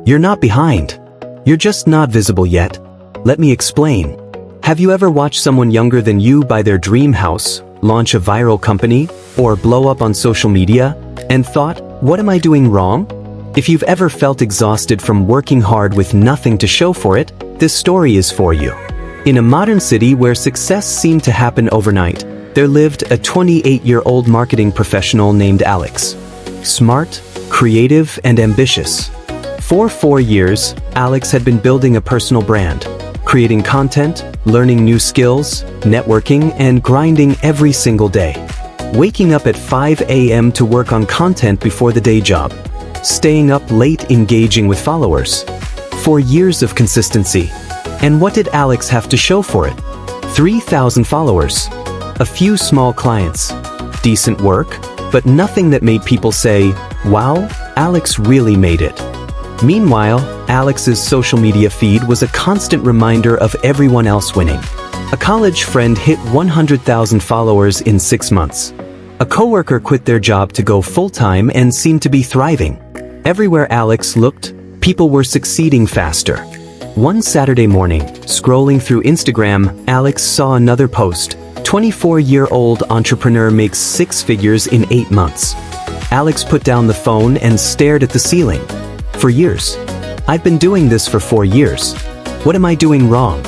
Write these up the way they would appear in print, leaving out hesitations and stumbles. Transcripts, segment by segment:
You're not behind. You're just not visible yet. Let me explain. Have you ever watched someone younger than you buy their dream house, launch a viral company, or blow up on social media, and thought, what am I doing wrong? If you've ever felt exhausted from working hard with nothing to show for it, this story is for you. In a modern city where success seemed to happen overnight, there lived a 28-year-old marketing professional named Alex. Smart, creative, and ambitious. For 4 years, Alex had been building a personal brand, creating content, learning new skills, networking, and grinding every single day. Waking up at 5 a.m. to work on content before the day job. Staying up late engaging with followers. 4 years of consistency. And what did Alex have to show for it? 3,000 followers. A few small clients. Decent work, but nothing that made people say, wow, Alex really made it. Meanwhile, Alex's social media feed was a constant reminder of everyone else winning. A college friend hit 100,000 followers in 6 months. A coworker quit their job to go full-time and seemed to be thriving. Everywhere Alex looked, people were succeeding faster. One Saturday morning, scrolling through Instagram, Alex saw another post. 24-year-old entrepreneur makes 6 figures in 8 months. Alex put down the phone and stared at the ceiling. For years. I've been doing this for 4 years. What am I doing wrong?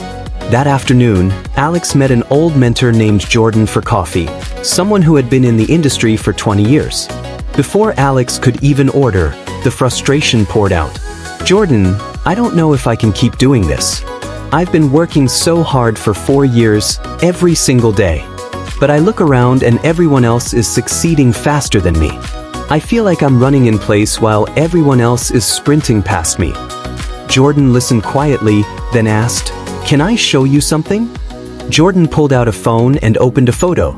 That afternoon, Alex met an old mentor named Jordan for coffee, someone who had been in the industry for 20 years. Before Alex could even order, the frustration poured out. Jordan, I don't know if I can keep doing this. I've been working so hard for 4 years, every single day. But I look around and everyone else is succeeding faster than me. I feel like I'm running in place while everyone else is sprinting past me. Jordan listened quietly, then asked, "Can I show you something?" Jordan pulled out a phone and opened a photo.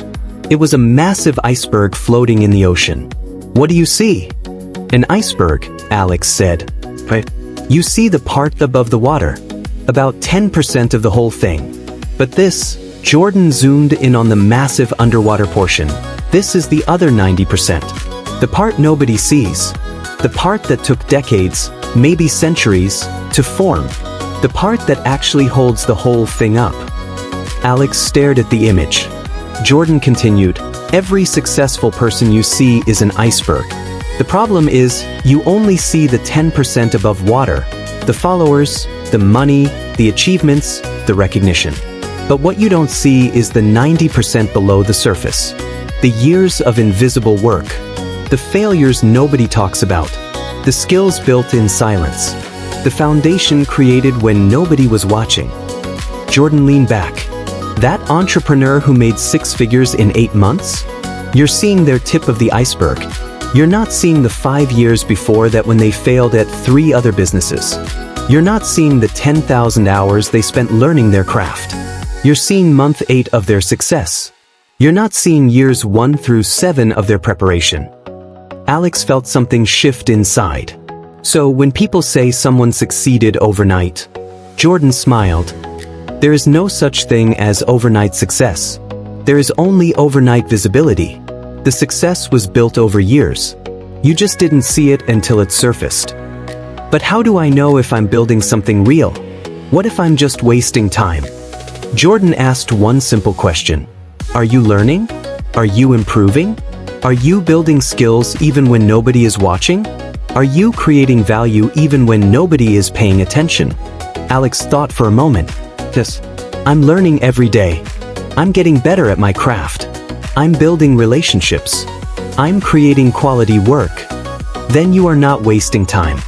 It was a massive iceberg floating in the ocean. "What do you see?" "An iceberg," Alex said. "Right. You see the part above the water. About 10% of the whole thing. But this," Jordan zoomed in on the massive underwater portion. "This is the other 90%. The part nobody sees. The part that took decades, maybe centuries, to form. The part that actually holds the whole thing up." Alex stared at the image. Jordan continued, "Every successful person you see is an iceberg. The problem is, you only see the 10% above water. The followers, the money, the achievements, the recognition. But what you don't see is the 90% below the surface. The years of invisible work. The failures nobody talks about. The skills built in silence. The foundation created when nobody was watching." Jordan leaned back. "That entrepreneur who made 6 figures in 8 months? You're seeing their tip of the iceberg. You're not seeing the 5 years before that when they failed at 3 other businesses. You're not seeing the 10,000 hours they spent learning their craft. You're seeing month 8 of their success. You're not seeing years 1 through 7 of their preparation." Alex felt something shift inside. So when people say someone succeeded overnight, Jordan smiled. There is no such thing as overnight success. There is only overnight visibility. The success was built over years. You just didn't see it until it surfaced. But how do I know if I'm building something real? What if I'm just wasting time? Jordan asked one simple question. Are you learning? Are you improving? Are you building skills even when nobody is watching? Are you creating value even when nobody is paying attention? Alex thought for a moment. Yes, I'm learning every day. I'm getting better at my craft. I'm building relationships. I'm creating quality work. Then you are not wasting time.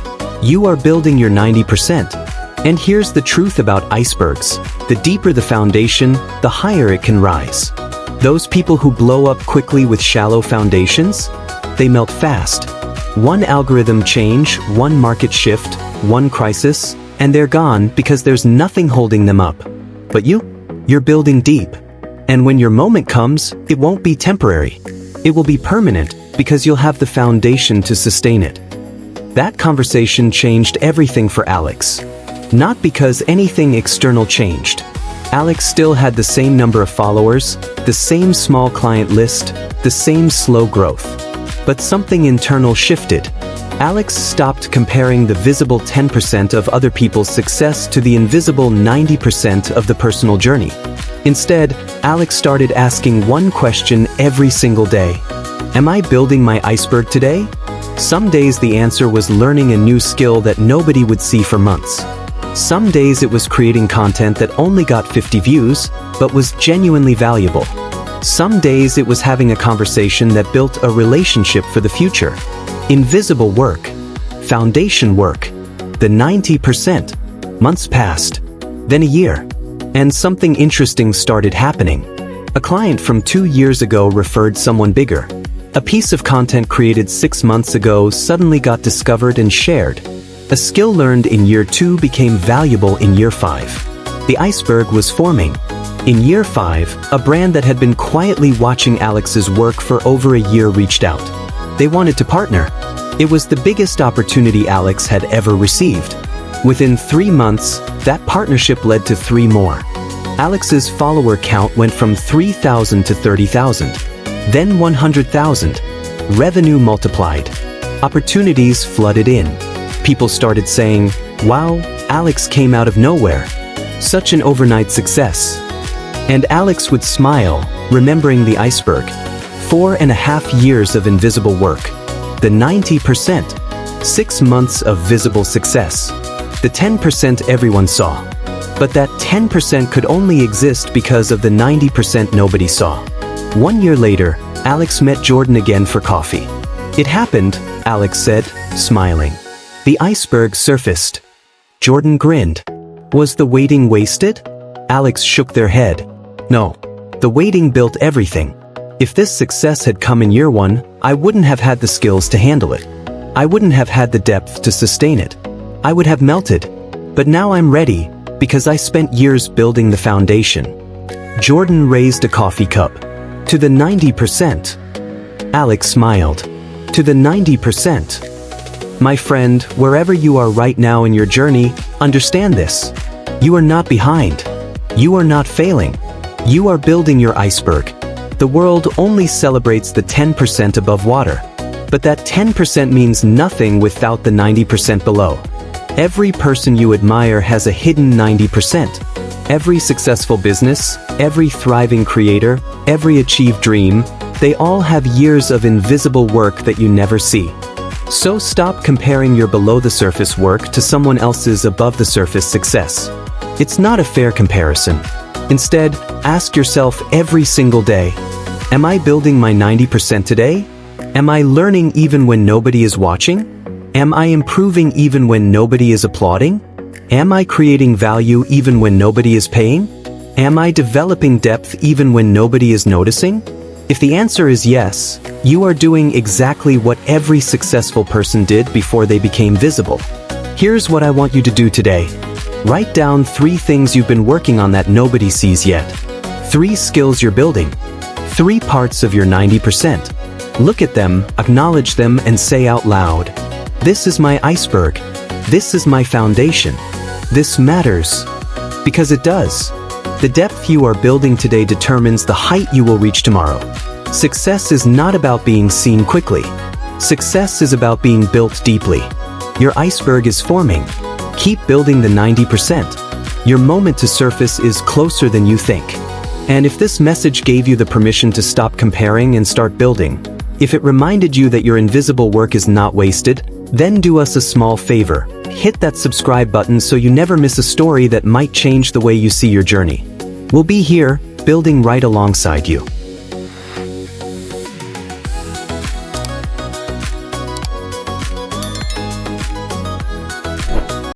You are building your 90%. And here's the truth about icebergs. The deeper the foundation, the higher it can rise. Those people who blow up quickly with shallow foundations, they melt fast. One algorithm change, one market shift, one crisis, and they're gone because there's nothing holding them up. But you're building deep. And when your moment comes, it won't be temporary. It will be permanent because you'll have the foundation to sustain it. That conversation changed everything for Alex. Not because anything external changed. Alex still had the same number of followers, the same small client list, the same slow growth. But something internal shifted. Alex stopped comparing the visible 10% of other people's success to the invisible 90% of the personal journey. Instead, Alex started asking one question every single day. Am I building my iceberg today? Some days the answer was learning a new skill that nobody would see for months. Some days it was creating content that only got 50 views, but was genuinely valuable. Some days it was having a conversation that built a relationship for the future. Invisible work. Foundation work. The 90%. Months passed. Then a year. And something interesting started happening. A client from 2 years ago referred someone bigger. A piece of content created 6 months ago suddenly got discovered and shared. A skill learned in year 2 became valuable in year 5. The iceberg was forming. In year 5, a brand that had been quietly watching Alex's work for over a year reached out. They wanted to partner. It was the biggest opportunity Alex had ever received. Within 3 months, that partnership led to 3 more. Alex's follower count went from 3,000 to 30,000. Then 100,000. Revenue multiplied. Opportunities flooded in. People started saying, "Wow, Alex came out of nowhere. Such an overnight success." And Alex would smile, remembering the iceberg. 4.5 years of invisible work. The 90%. 6 months of visible success. The 10% everyone saw. But that 10% could only exist because of the 90% nobody saw. 1 year later, Alex met Jordan again for coffee. "It happened," Alex said, smiling. "The iceberg surfaced." Jordan grinned. "Was the waiting wasted?" Alex shook their head. "No. The waiting built everything. If this success had come in year 1, I wouldn't have had the skills to handle it. I wouldn't have had the depth to sustain it. I would have melted. But now I'm ready, because I spent years building the foundation." Jordan raised a coffee cup. "To the 90%. Alex smiled. "To the 90%. My friend, wherever you are right now in your journey, understand this. You are not behind. You are not failing. You are building your iceberg. The world only celebrates the 10% above water. But that 10% means nothing without the 90% below. Every person you admire has a hidden 90%. Every successful business, every thriving creator, every achieved dream, they all have years of invisible work that you never see. So stop comparing your below-the-surface work to someone else's above-the-surface success. It's not a fair comparison. Instead, ask yourself every single day, am I building my 90% today? Am I learning even when nobody is watching? Am I improving even when nobody is applauding? Am I creating value even when nobody is paying? Am I developing depth even when nobody is noticing? If the answer is yes, you are doing exactly what every successful person did before they became visible. Here's what I want you to do today. Write down 3 things you've been working on that nobody sees yet. 3 skills you're building. 3 parts of your 90%. Look at them, acknowledge them, and say out loud, "This is my iceberg. This is my foundation. This matters." Because it does. The depth you are building today determines the height you will reach tomorrow. Success is not about being seen quickly. Success is about being built deeply. Your iceberg is forming. Keep building the 90%. Your moment to surface is closer than you think. And if this message gave you the permission to stop comparing and start building, if it reminded you that your invisible work is not wasted, then do us a small favor. Hit that subscribe button so you never miss a story that might change the way you see your journey. We'll be here, building right alongside you.